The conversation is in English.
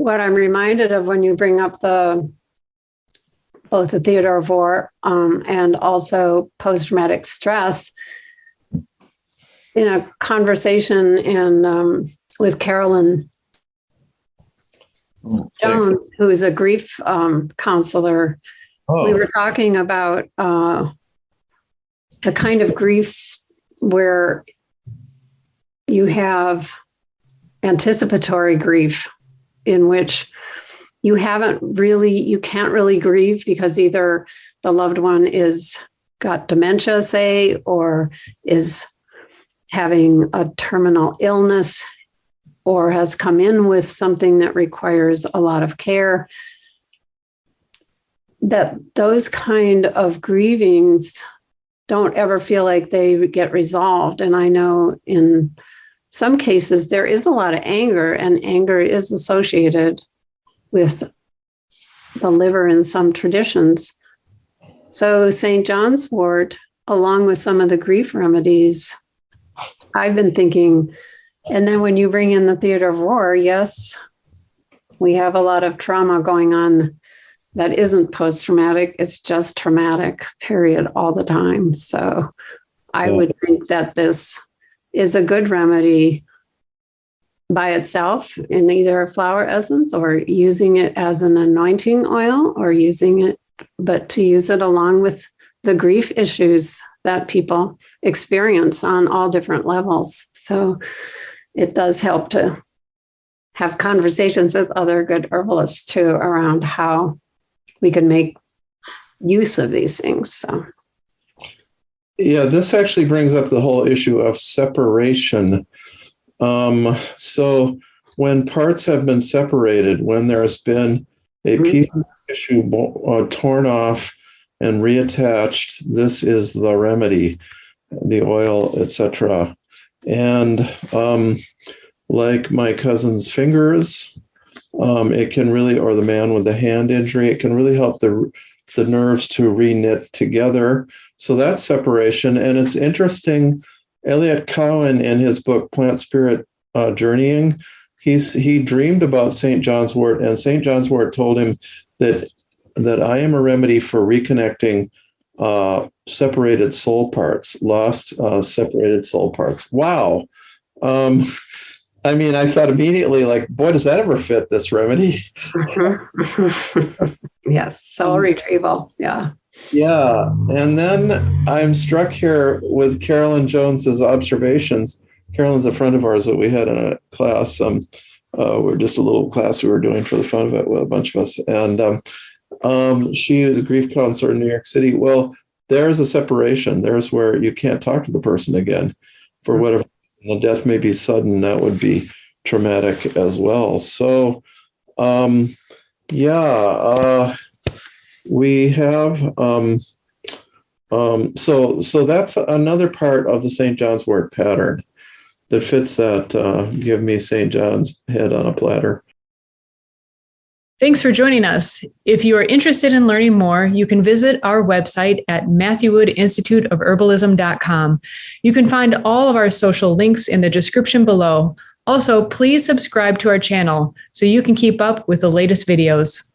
what I'm reminded of when you bring up both the Theodore of Wort and also post-traumatic stress, in a conversation with Carolyn Jones, who is a grief counselor, we were talking about the kind of grief where you have anticipatory grief, in which you can't really grieve because either the loved one is got dementia, say, or is having a terminal illness, or has come in with something that requires a lot of care. That those kind of grievings don't ever feel like they get resolved. And I know in some cases there is a lot of anger, and anger is associated with the liver in some traditions. So St. John's wort, along with some of the grief remedies, I've been thinking, and then when you bring in the theater of war, yes, we have a lot of trauma going on that isn't post-traumatic, it's just traumatic, period, all the time. So I would think that this is a good remedy by itself in either a flower essence or using it as an anointing oil, or but to use it along with the grief issues that people experience on all different levels. So it does help to have conversations with other good herbalists too around how we can make use of these things. So. Yeah, this actually brings up the whole issue of separation. So when parts have been separated, when there's been a piece of tissue torn off and reattached, this is the remedy, the oil, etc. And like my cousin's fingers, it can really, or the man with the hand injury, it can really help the nerves to reknit together. So that's separation. And it's interesting, Elliot Cowan, in his book, Plant Spirit Journeying, he dreamed about St. John's wort, and St. John's wort told him that I am a remedy for reconnecting separated soul parts, lost separated soul parts. Wow. I mean, I thought immediately, like, boy, does that ever fit this remedy? Yes, soul retrieval. Yeah. Yeah. And then I'm struck here with Carolyn Jones's observations. Carolyn's a friend of ours that we had in a class. We're just a little class we were doing for the fun of it with a bunch of us. And she is a grief counselor in New York City. Well, there's a separation. There's where you can't talk to the person again for whatever. The death may be sudden. That would be traumatic as well. So, we have, so that's another part of the St. John's wort pattern that fits that, give me St. John's head on a platter. Thanks for joining us. If you are interested in learning more, you can visit our website at MatthewWood.com. You can find all of our social links in the description below. Also, please subscribe to our channel so you can keep up with the latest videos.